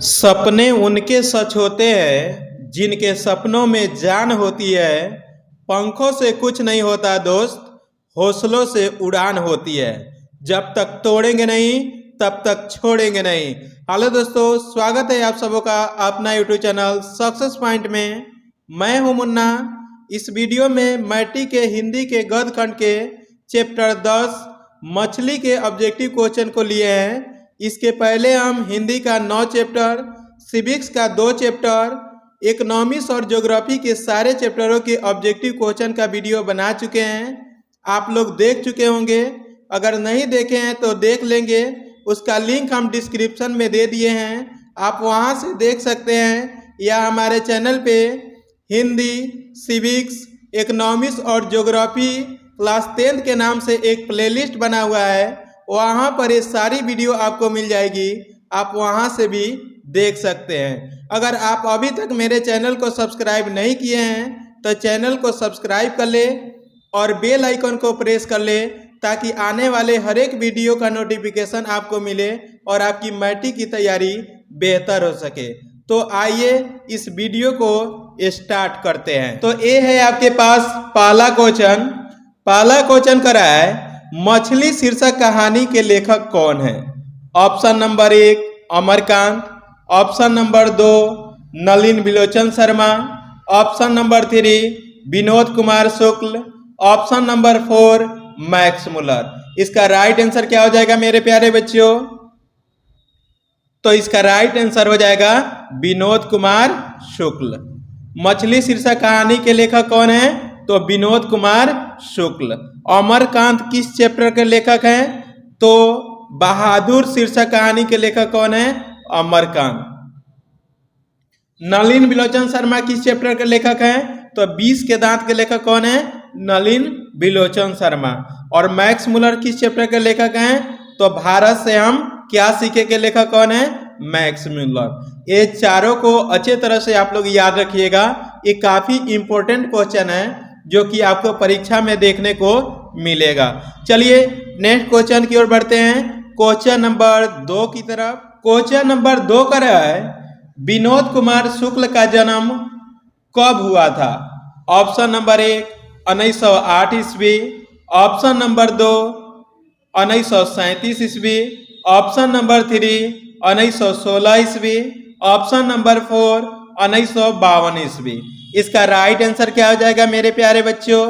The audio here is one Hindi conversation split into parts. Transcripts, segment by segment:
सपने उनके सच होते हैं जिनके सपनों में जान होती है। पंखों से कुछ नहीं होता दोस्त, हौसलों से उड़ान होती है। जब तक तोड़ेंगे नहीं तब तक छोड़ेंगे नहीं। हेलो दोस्तों, स्वागत है आप सबों का अपना यूट्यूब चैनल सक्सेस पॉइंट में। मैं हूं मुन्ना। इस वीडियो में मैट्रिक के हिंदी के गद्य खंड के चैप्टर 10 मछली के ऑब्जेक्टिव क्वेश्चन को लिए हैं। इसके पहले हम हिंदी का 9 चैप्टर, सिविक्स का 2 चैप्टर, इकोनॉमिक्स और ज्योग्राफी के सारे चैप्टरों के ऑब्जेक्टिव क्वेश्चन का वीडियो बना चुके हैं। आप लोग देख चुके होंगे। अगर नहीं देखे हैं तो देख लेंगे, उसका लिंक हम डिस्क्रिप्शन में दे दिए हैं, आप वहां से देख सकते हैं। या हमारे चैनल पे हिंदी, सिविक्स, इकोनॉमिक्स और ज्योग्राफी क्लास 10 के नाम से एक प्लेलिस्ट बना हुआ है, वहाँ पर ये सारी वीडियो आपको मिल जाएगी, आप वहाँ से भी देख सकते हैं। अगर आप अभी तक मेरे चैनल को सब्सक्राइब नहीं किए हैं तो चैनल को सब्सक्राइब कर ले और बेल आइकन को प्रेस कर ले, ताकि आने वाले हर एक वीडियो का नोटिफिकेशन आपको मिले और आपकी मैट्रिक की तैयारी बेहतर हो सके। तो आइए इस वीडियो को स्टार्ट करते हैं। तो ये है आपके पास पहला क्वेश्चन करा है, मछली शीर्षक कहानी के लेखक कौन है? Option number 1 Amarkant, option number 2 Nalin Bilochan Sharma, option number 3 Vinod Kumar Shukla, option number 4 Max Muller. इसका राइट आंसर क्या हो जाएगा मेरे प्यारे बच्चों? तो इसका राइट आंसर हो जाएगा विनोद कुमार शुक्ल। मछली शीर्षक कहानी के लेखक कौन है? तो विनोद कुमार शुक्ल। अमरकांत किस चैप्टर के लेखक हैं? तो बहादुर शीर्षक कहानी के लेखक कौन है? अमरकांत। नलिन बिलोचन शर्मा किस चैप्टर के लेखक हैं? तो 20 के दांत के लेखक कौन है? नलिन बिलोचन शर्मा। और मैक्स मुलर किस चैप्टर के लेखक हैं? तो भारत से हम क्या सीखे के लेखक कौन है? Max Muller. ये चारों को अच्छे तरह से आप लोग याद रखिएगा, ये काफी इंपॉर्टेंट क्वेश्चन है जो कि आपको परीक्षा में देखने को मिलेगा। चलिए नेक्स्ट क्वेश्चन की ओर बढ़ते हैं, क्वेश्चन नंबर 2 की तरफ। क्वेश्चन नंबर 2 का है, विनोद कुमार शुक्ल का जन्म कब हुआ था? ऑप्शन नंबर 1 1908 ईस्वी, ऑप्शन नंबर 2 1937 ईस्वी, ऑप्शन नंबर 3 1916 ईस्वी, ऑप्शन नंबर 4 1952 ईस्वी। इसका राइट आंसर क्या हो जाएगा मेरे प्यारे बच्चों?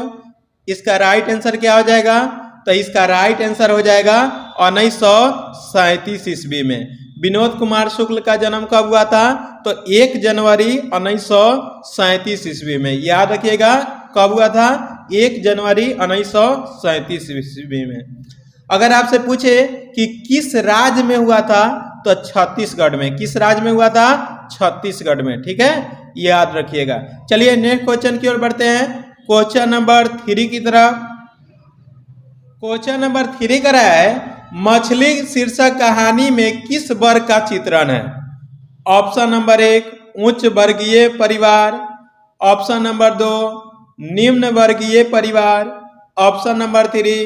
इसका राइट आंसर क्या हो जाएगा? तो इसका राइट आंसर हो जाएगा 1937 ईस्वी में। विनोद कुमार शुक्ल का जन्म कब हुआ था? तो 1 जनवरी 1937 ईस्वी में। याद रखिएगा कब हुआ था? 1 जनवरी 1937 ईस्वी में। अगर आपसे पूछे कि किस राज्य में हुआ था, तो छत्तीसगढ़ में। किस राज्य में हुआ था? छत्तीसगढ़ में। ठीक है, याद रखिएगा। चलिए नेक्स्ट क्वेश्चन की ओर बढ़ते हैं, क्वेश्चन नंबर 3 की तरफ। क्वेश्चन नंबर 3 का है, मछली शीर्षक कहानी में किस वर्ग का चित्रण है? ऑप्शन नंबर 1 उच्च वर्गीय परिवार, ऑप्शन नंबर 2 निम्न वर्गीय परिवार, ऑप्शन नंबर 3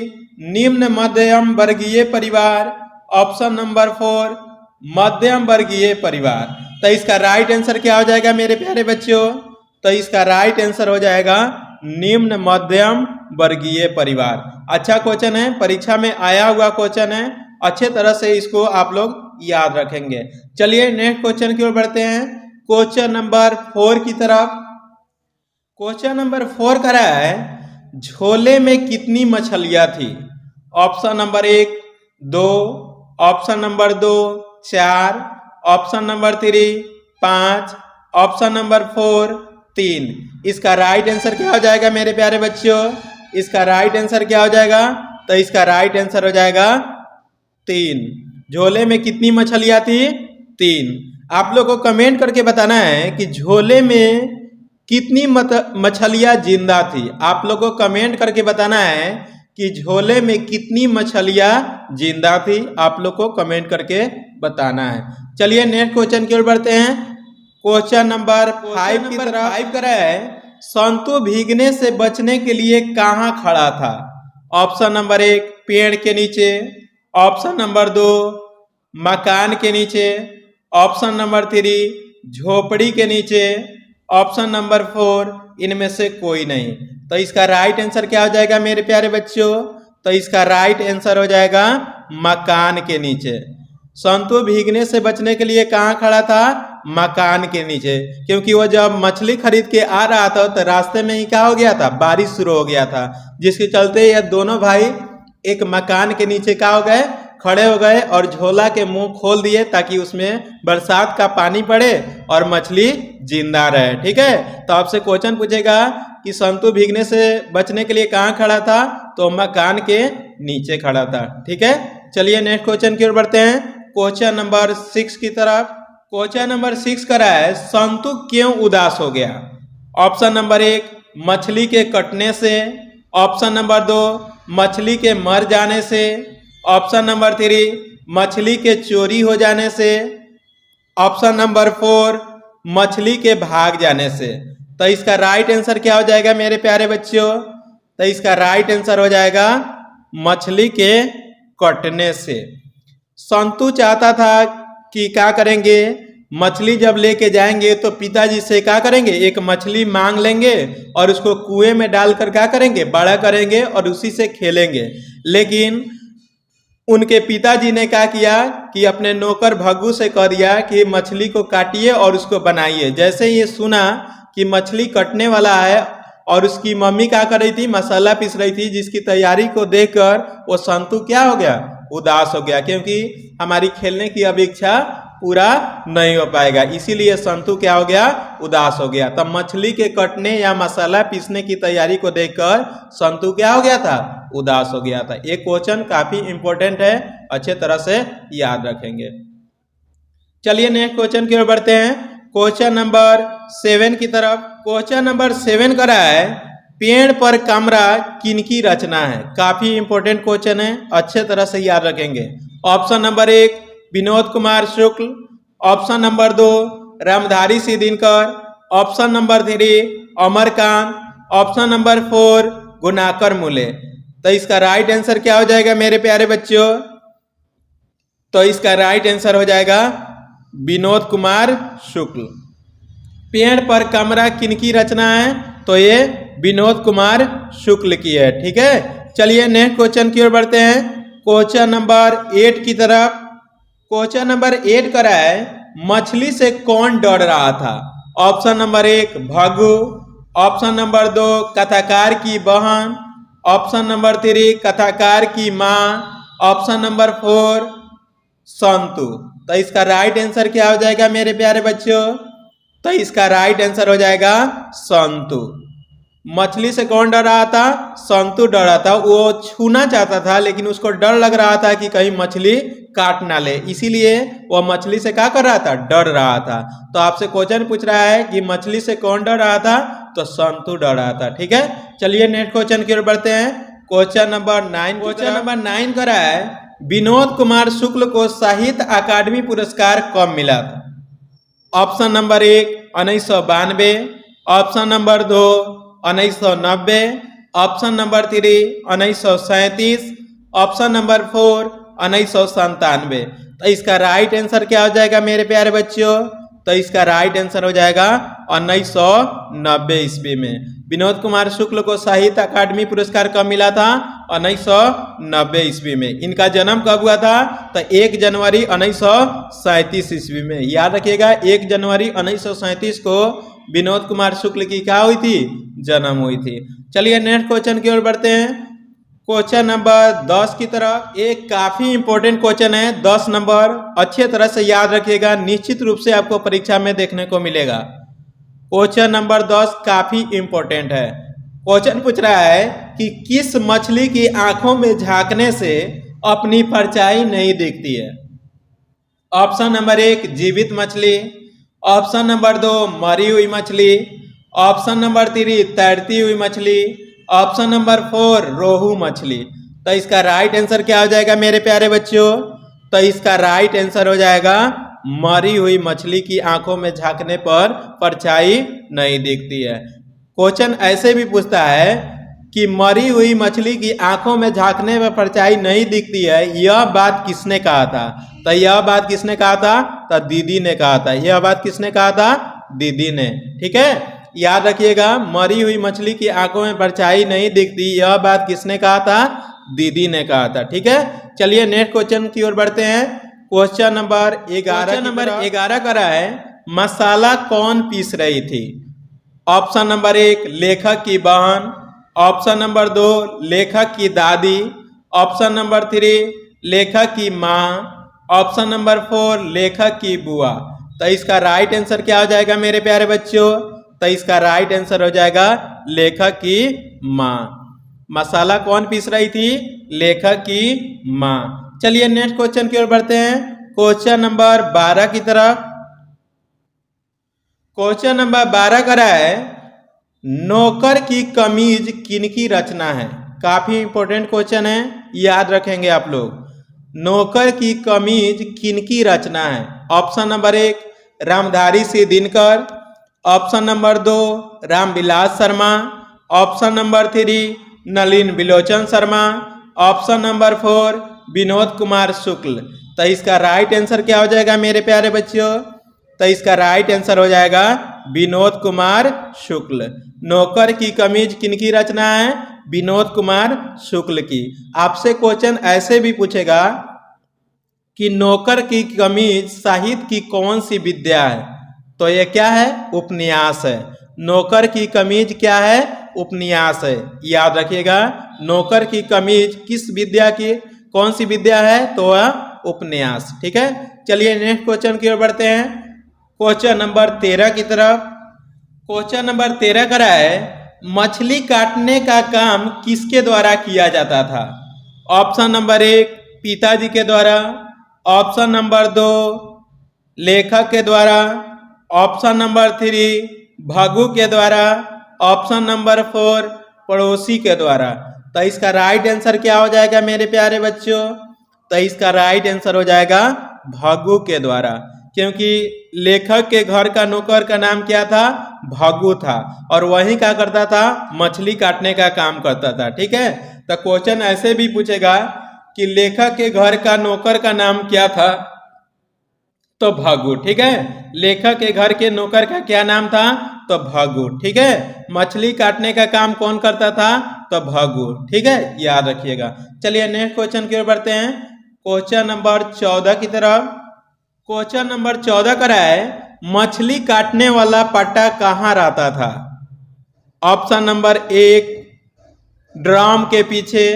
निम्न मध्यम वर्गीय परिवार, ऑप्शन नंबर 4 मध्यम वर्गीय परिवार। तो इसका राइट आंसर क्या हो जाएगा मेरे प्यारे बच्चों? तो इसका राइट आंसर हो जाएगा निम्न मध्यम वर्गीय परिवार। अच्छा क्वेश्चन है, परीक्षा में आया हुआ क्वेश्चन है, अच्छे तरह से इसको आप लोग याद रखेंगे। चलिए नेक्स्ट क्वेश्चन की ओर बढ़ते हैं, क्वेश्चन नंबर 4 की तरफ। क्वेश्चन नंबर 4 का है, झोले में कितनी मछलियां थी? Option number 1 2, option number 2 4, option number 3 5, option number 4 3। इसका राइट आंसर क्या हो जाएगा मेरे प्यारे बच्चों? इसका राइट आंसर क्या हो जाएगा? तो इसका राइट आंसर हो जाएगा 3। झोले में कितनी मछलियां थी? 3। आप लोग को कमेंट करके बताना है कि झोले में कितनी मछलियां जिंदा थी। आप लोग को कमेंट करके बताना है कि झोले में कितनी मछलियां जिंदा थी। आप लोग को कमेंट करके बताना है। चलिए नेक्स्ट क्वेश्चन की ओर बढ़ते हैं, क्वेश्चन नंबर 5 की तरफ। 5 का है, संतु भीगने से बचने के लिए कहाँ खड़ा था? ऑप्शन नंबर 1 पेड़ के नीचे, ऑप्शन नंबर 2 मकान के नीचे, ऑप्शन नंबर 3 झोपड़ी के नीचे, ऑप्शन नंबर 4 इनमें से कोई नहीं। तो इसका राइट आंसर क्या हो जाएगा मेरे प्यारे बच्चों? तो इसका राइट आंसर हो जाएगा मकान के नीचे। संतु भीगने से बचने के लिए कहाँ खड़ा था? मकान के नीचे, क्योंकि वो जब मछली खरीद के आ रहा था तो रास्ते में ही क्या हो गया था? बारिश शुरू हो गया था, जिसके चलते ये दोनों भाई एक मकान के नीचे क्या हो गए? खड़े हो गए और झोला के मुंह खोल दिए ताकि उसमें बरसात का पानी पड़े और मछली जिंदा रहे। ठीक है, तो आपसे क्वेश्चन पूछेगा कि संतु भीगने से बचने के लिए कहाँ खड़ा था? तो मकान के नीचे खड़ा था। ठीक है, चलिए नेक्स्ट क्वेश्चन की ओर बढ़ते हैं, क्वेश्चन नंबर 6 की तरफ। क्वेश्चन नंबर 6 करा है, संतु क्यों उदास हो गया? ऑप्शन नंबर 1 मछली के कटने से, ऑप्शन नंबर 2 मछली के मर जाने से, ऑप्शन नंबर 3 मछली के चोरी हो जाने से, ऑप्शन नंबर 4 मछली के भाग जाने से। तो इसका राइट आंसर क्या हो जाएगा मेरे प्यारे बच्चों? तो इसका राइट आंसर हो जाएगा मछली के कटने से। संतु चाहता था कि क्या करेंगे, मछली जब लेके जाएंगे तो पिताजी से क्या करेंगे? एक मछली मांग लेंगे और उसको कुएं में डालकर क्या करेंगे? बड़ा करेंगे और उसी से खेलेंगे। लेकिन उनके पिताजी ने क्या किया कि अपने नौकर भग्गू से कह दिया कि मछली को काटिए और उसको बनाइए। जैसे ये सुना कि मछली कटने वाला है और उसकी मम्मी क्या कर रही थी? मसाला पीस रही थी, जिसकी तैयारी को देखकर वो संतु क्या हो गया? उदास हो गया, क्योंकि हमारी खेलने की अब इच्छा पूरा नहीं हो पाएगा, इसीलिए संतु क्या हो गया? उदास हो गया। तब मछली के कटने या मसाला पीसने की तैयारी को देखकर संतु क्या हो गया था? उदास हो गया था। ये क्वेश्चन काफी इंपॉर्टेंट है, अच्छे तरह से याद रखेंगे। चलिए नेक्स्ट क्वेश्चन की ओर बढ़ते हैं, क्वेश्चन नंबर 7 की तरफ। क्वेश्चन नंबर 7 करा है, पेड़ पर कमरा किनकी रचना है? काफी इंपॉर्टेंट क्वेश्चन है, अच्छे तरह से याद रखेंगे। Option number 1 Vinod Kumar Shukla, option number 2 Ramdhari Singh Dinkar, option number 3 Amarkant, option number 4 Gunakar Muley. तो इसका राइट आंसर क्या हो जाएगा मेरे प्यारे बच्चों? तो इसका राइट आंसर हो जाएगा विनोद कुमार शुक्ल। पेड़ पर कमरा किनकी रचना है? तो ये विनोद कुमार शुक्ल की है। ठीक है, चलिए नेक्स्ट क्वेश्चन की ओर बढ़ते हैं, क्वेश्चन नंबर 8 की तरफ। क्वेश्चन नंबर 8 करा है, मछली से कौन डर रहा था? Option number 1 Bhaggu, option number 2 कथाकार की बहन, ऑप्शन नंबर 3 कथाकार की माँ, ऑप्शन नंबर 4 संतु। तो इसका राइट आंसर क्या हो जाएगा मेरे प्यारे बच्चों? तो इसका राइट आंसर हो जाएगा संतु। मछली से कौन डर रहा था? संतु डर रहा था। वो छूना चाहता था लेकिन उसको डर लग रहा था कि कहीं मछली काट ना ले, इसीलिए वो मछली से क्या कर रहा था? डर रहा था। तो आपसे क्वेश्चन पूछ रहा है कि मछली से कौन डर रहा था? तो संतु डर रहा था। ठीक है, चलिए नेक्स्ट क्वेश्चन की ओर बढ़ते हैं, क्वेश्चन नंबर 9। क्वेश्चन नंबर 9 करा है, विनोद कुमार शुक्ल को साहित्य अकादमी पुरस्कार कब मिला था? Option number 1 1992, option number 2 1990, option number 3 1937, option number 4 1997। तो इसका राइट आंसर क्या हो जाएगा मेरे प्यारे बच्चों? तो इसका राइट आंसर हो जाएगा 1990 ईस्वी में। विनोद कुमार शुक्ल को साहित्य अकादमी पुरस्कार कब मिला था? 1990 ईस्वी में। इनका जन्म कब हुआ था? तो 1 जनवरी 1937 ईस्वी में। याद रखिएगा 1 जनवरी 1937 को विनोद कुमार शुक्ल की क्या हुई थी? जन्म हुई थी। चलिए नेक्स्ट क्वेश्चन की ओर बढ़ते हैं, क्वेश्चन नंबर 10 की तरफ। एक काफी इंपॉर्टेंट क्वेश्चन है, 10 नंबर, अच्छे तरह से याद रखिएगा, निश्चित रूप से आपको परीक्षा में देखने को मिलेगा। क्वेश्चन नंबर 10 काफी इंपॉर्टेंट है। क्वेश्चन पूछ रहा है कि किस मछली की आंखों में झांकने से अपनी परछाई नहीं दिखती है? ऑप्शन नंबर 1 जीवित मछली, ऑप्शन नंबर 2 मरी हुई मछली, ऑप्शन नंबर 3 तैरती हुई मछली, ऑप्शन नंबर 4 रोहू मछली। तो इसका राइट आंसर क्या हो जाएगा मेरे प्यारे बच्चों? तो इसका राइट आंसर हो जाएगा मरी हुई मछली की आंखों में झांकने पर परछाई नहीं दिखती है। क्वेश्चन ऐसे भी पूछता है कि मरी हुई मछली की आंखों में झांकने में परछाई नहीं दिखती है, यह बात किसने कहा था? तो यह बात किसने कहा था? तो दीदी ने कहा था। यह बात किसने कहा था? दीदी ने। ठीक है, याद रखिएगा, मरी हुई मछली की आंखों में परछाई नहीं दिखती, यह बात किसने कहा था? दीदी ने कहा था। ठीक है, चलिए नेक्स्ट क्वेश्चन की ओर बढ़ते हैं। क्वेश्चन नंबर 11 करा है, मसाला कौन पीस रही थी? ऑप्शन नंबर 1 लेखक की बहन, ऑप्शन नंबर 2 लेखक की दादी, ऑप्शन नंबर 3 लेखक की माँ, ऑप्शन नंबर 4 लेखक की बुआ। तो इसका राइट आंसर क्या हो जाएगा मेरे प्यारे बच्चों? तो इसका राइट आंसर हो जाएगा लेखक की माँ। मसाला कौन पीस रही थी? लेखक की माँ। चलिए नेक्स्ट क्वेश्चन की ओर बढ़ते हैं, क्वेश्चन नंबर 12 की तरफ। क्वेश्चन नंबर 12 करा है, नौकर की कमीज किनकी रचना है? काफी इंपॉर्टेंट क्वेश्चन है, याद रखेंगे आप लोग। नौकर की कमीज किनकी रचना है? Option number 1 Ramdhari Singh Dinkar, option number 2 Ramvilas Sharma, option number 3 Nalin Bilochan Sharma, option number 4 Vinod Kumar Shukla. तो इसका राइट आंसर क्या हो जाएगा मेरे प्यारे बच्चों? तो इसका राइट आंसर हो जाएगा विनोद कुमार शुक्ल। नौकर की कमीज किनकी रचना है? विनोद कुमार शुक्ल की। आपसे क्वेश्चन ऐसे भी पूछेगा कि नौकर की कमीज साहित्य की कौन सी विद्या है? तो ये क्या है? उपन्यास है। नौकर की कमीज क्या है? उपन्यास है। याद रखिएगा, नौकर की कमीज किस विद्या की, कौन सी विद्या है? तो वह उपन्यास। ठीक है, चलिए नेक्स्ट क्वेश्चन की ओर बढ़ते हैं, क्वेश्चन नंबर 13 की तरफ। क्वेश्चन नंबर 13 करा है, मछली काटने का काम किसके द्वारा किया जाता था? ऑप्शन नंबर 1 पिताजी के द्वारा, ऑप्शन नंबर 2 लेखक के द्वारा, ऑप्शन नंबर 3 भगु के द्वारा, ऑप्शन नंबर 4 पड़ोसी के द्वारा। तो इसका राइट आंसर क्या हो जाएगा मेरे प्यारे बच्चों? तो इसका राइट आंसर हो जाएगा भगु के द्वारा, क्योंकि लेखक के घर का नौकर का नाम क्या था? भगु था, और वही क्या करता था? मछली काटने का काम करता था। ठीक है, तो क्वेश्चन ऐसे भी पूछेगा कि लेखक के घर का नौकर का नाम क्या था? तो भगु। ठीक है, लेखक के घर के नौकर का क्या नाम था? तो भगु। ठीक है, मछली काटने का काम कौन करता था? तो भगु। ठीक है, याद रखिएगा। चलिए नेक्स्ट क्वेश्चन की ओर बढ़ते हैं, क्वेश्चन नंबर 14 की तरफ। क्वेश्चन नंबर 14 करा है, मछली काटने वाला पट्टा कहाँ रहता था? ऑप्शन नंबर 1 ड्रम के पीछे,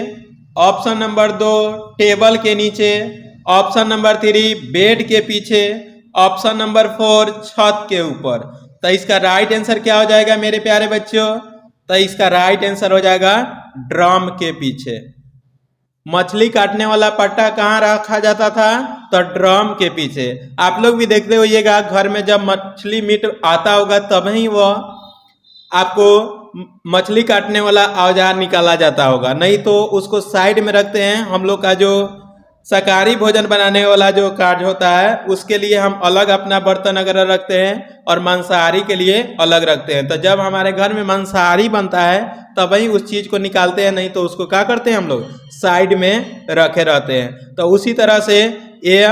ऑप्शन नंबर 2 टेबल के नीचे, ऑप्शन नंबर 3 बेड के पीछे, ऑप्शन नंबर 4 छत के ऊपर। तो इसका राइट आंसर क्या हो जाएगा मेरे प्यारे बच्चों? तो इसका राइट आंसर हो जाएगा ड्रम के पीछे। मछली काटने वाला पट्टा कहाँ रखा जाता था? तो ड्रम के पीछे। आप लोग भी देखते होइएगा, घर में जब मछली मीट आता होगा तभी वह आपको मछली काटने वाला औजार निकाला जाता होगा, नहीं तो उसको साइड में रखते हैं। हम लोग का जो शाकाहारी भोजन बनाने वाला जो कार्य होता है, उसके लिए हम अलग अपना बर्तन वगैरह रखते हैं, और मांसाहारी के लिए अलग रखते हैं। तो जब हमारे घर में मांसाहारी बनता है तभी उस चीज को निकालते हैं, नहीं तो उसको क्या करते हैं हम लोग? साइड में रखे रहते हैं। तो उसी तरह से ये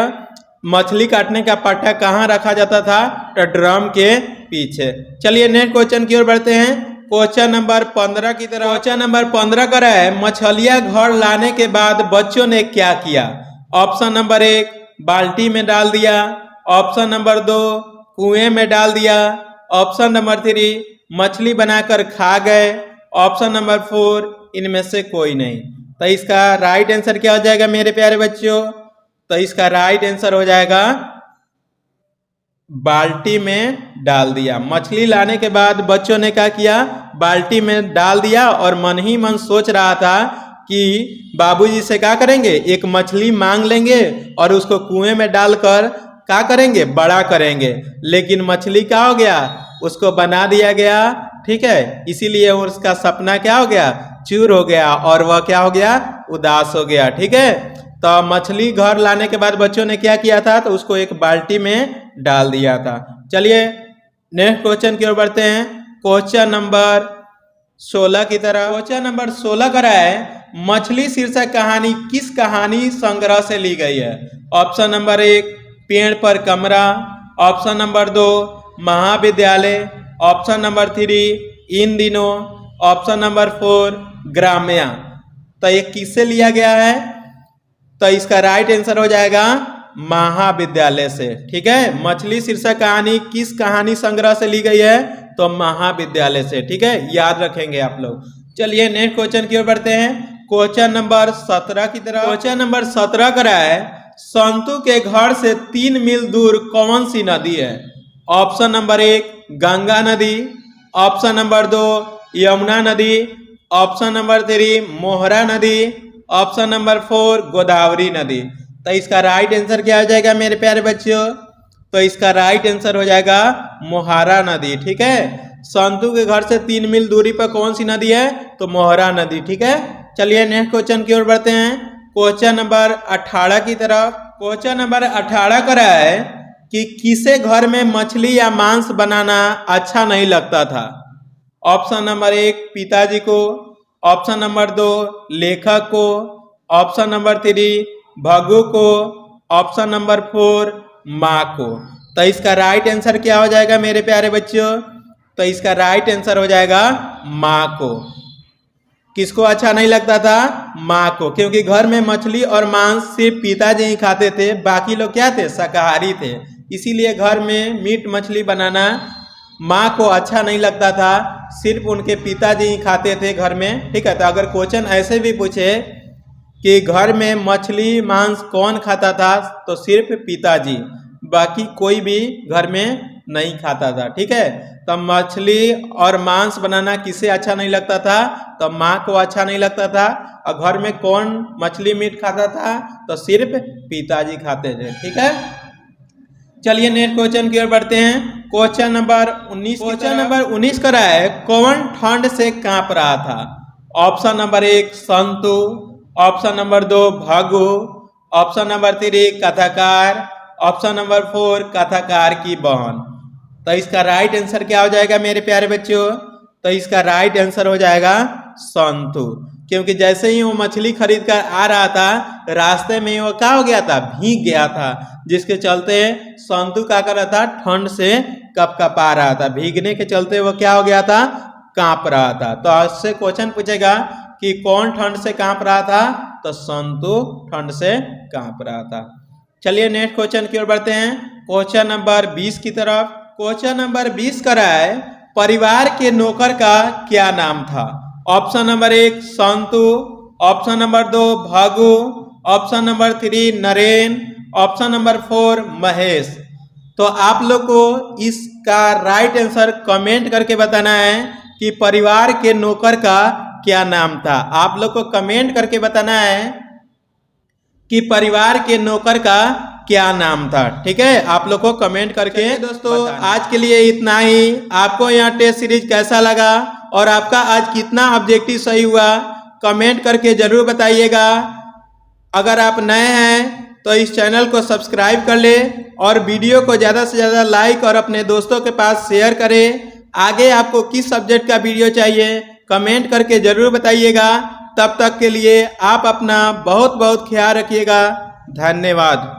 मछली काटने का पट्टा कहाँ रखा जाता था? तो ड्रम के पीछे। चलिए नेक्स्ट क्वेश्चन की ओर बढ़ते हैं, क्वेश्चन नंबर 15 की तरफ। क्वेश्चन नंबर 15 करा है, मछलियां घर लाने के बाद बच्चों ने क्या किया? ऑप्शन नंबर 1 बाल्टी में डाल दिया, ऑप्शन नंबर 2 कुएं में डाल दिया, ऑप्शन नंबर 3 मछली बनाकर खा गए, ऑप्शन नंबर 4 इनमें से कोई नहीं। तो इसका राइट आंसर क्या हो जाएगा मेरे प्यारे बच्चों? तो इसका राइट आंसर हो जाएगा बाल्टी में डाल दिया। मछली लाने के बाद बच्चों ने क्या किया? बाल्टी में डाल दिया, और मन ही मन सोच रहा था कि बाबूजी से क्या करेंगे? एक मछली मांग लेंगे और उसको कुएं में डालकर क्या करेंगे? बड़ा करेंगे। लेकिन मछली क्या हो गया? उसको बना दिया गया। ठीक है, इसीलिए उसका सपना क्या हो गया? चूर हो गया, और वह क्या हो गया? उदास हो गया। ठीक है, तो मछली घर लाने के बाद बच्चों ने क्या किया था? तो उसको एक बाल्टी में डाल दिया था। चलिए नेक्स्ट क्वेश्चन की ओर बढ़ते हैं, क्वेश्चन नंबर 16 की तरह। क्वेश्चन नंबर 16 करा है मछली शीर्षक कहानी किस कहानी संग्रह से ली गई है? ऑप्शन नंबर 1 पेड़ पर कमरा, ऑप्शन नंबर 2 महाविद्यालय, ऑप्शन नंबर 3 इन दिनों, ऑप्शन नंबर 4 ग्राम्या। तो ये किससे लिया गया है? तो इसका राइट आंसर हो जाएगा महाविद्यालय से। ठीक है, मछली शीर्षक कहानी किस कहानी संग्रह से ली गई है? तो महाविद्यालय से। ठीक है, याद रखेंगे आप लोग। चलिए नेक्स्ट क्वेश्चन की ओर बढ़ते हैं। क्वेश्चन नंबर 17 की तरफ। क्वेश्चन नंबर 17 करा है संतू के घर से 3 मील दूर कौन सी नदी है? ऑप्शन नंबर 1 गंगा नदी, ऑप्शन नंबर 2 यमुना नदी, ऑप्शन नंबर 3 मोहरा नदी, ऑप्शन नंबर 4 गोदावरी नदी। तो इसका राइट आंसर क्या हो जाएगा मेरे प्यारे बच्चों? तो इसका राइट आंसर हो जाएगा मोहारा नदी। ठीक है, संतू के घर से 3 मील दूरी पर कौन सी नदी है? तो मोहरा नदी। ठीक है, चलिए नेक्स्ट क्वेश्चन की ओर बढ़ते हैं। क्वेश्चन नंबर 18 की तरफ। क्वेश्चन नंबर 18 करा है कि किसे घर में मछली या मांस बनाना अच्छा नहीं लगता था? ऑप्शन नंबर 1 पिताजी को, ऑप्शन नंबर 2 लेखक को, ऑप्शन नंबर 3 भगु को, ऑप्शन नंबर 4 माँ को। तो इसका राइट आंसर क्या हो जाएगा मेरे प्यारे बच्चों? तो इसका राइट आंसर हो जाएगा माँ को। किसको अच्छा नहीं लगता था? माँ को, क्योंकि घर में मछली और मांस सिर्फ पिताजी ही खाते थे, बाकी लोग क्या थे? शाकाहारी थे। इसीलिए घर में मीट मछली बनाना माँ को अच्छा नहीं लगता था, सिर्फ उनके पिताजी ही खाते थे घर में। ठीक है, तो अगर क्वेश्चन ऐसे भी पूछे कि घर में मछली मांस कौन खाता था? तो सिर्फ पिताजी, बाकी कोई भी घर में नहीं खाता था। ठीक है, तो मछली और मांस बनाना किसे अच्छा नहीं लगता था? तो माँ को अच्छा नहीं लगता था। और घर में कौन मछली मीट खाता था? तो सिर्फ पिताजी खाते थे। ठीक है, चलिए नेक्स्ट क्वेश्चन की ओर बढ़ते हैं। Question number 19। क्वेश्चन नंबर 19 करा है कौन ठंड से कांप रहा था? Option number 1 Santu, option number 2 Bhagu, option number 3 कथाकार, ऑप्शन नंबर 4 कथाकार की बहन। तो इसका राइट आंसर क्या हो जाएगा मेरे प्यारे बच्चों? तो इसका राइट आंसर हो जाएगा संतू, क्योंकि जैसे ही वो मछली खरीद कर आ रहा था रास्ते में वो क्या हो गया था? भीग गया था, जिसके चलते संतू क्या कर रहा था? ठंड से कपकपा रहा था। भीगने के चलते वो क्या हो गया था? कांप रहा था। तो उससे क्वेश्चन पूछेगा कि कौन ठंड से कांप रहा था? तो संतू ठंड से कांप रहा था। चलिए नेक्स्ट क्वेश्चन की ओर बढ़ते हैं। क्वेश्चन नंबर 20 की तरफ। क्वेश्चन नंबर 20 करा है परिवार के नौकर का क्या नाम था? Option number 1 Santu, option number 2 Bhagu, option number 3 Naren, option number 4 Mahesh. तो आप लोग को इसका राइट आंसर कमेंट करके बताना है कि परिवार के नौकर का क्या नाम था। आप लोग को कमेंट करके बताना है कि परिवार के नौकर का क्या नाम था। ठीक है, आप लोग को कमेंट करके दोस्तों आज के लिए इतना ही। आपको यहाँ टेस्ट सीरीज कैसा लगा और आपका आज कितना ऑब्जेक्टिव सही हुआ कमेंट करके जरूर बताइएगा। अगर आप नए हैं तो इस चैनल को सब्सक्राइब कर ले और वीडियो को ज़्यादा से ज़्यादा लाइक और अपने दोस्तों के पास शेयर करें। आगे आपको किस सब्जेक्ट का वीडियो चाहिए कमेंट करके जरूर बताइएगा। तब तक के लिए आप अपना बहुत बहुत ख्याल रखिएगा। धन्यवाद।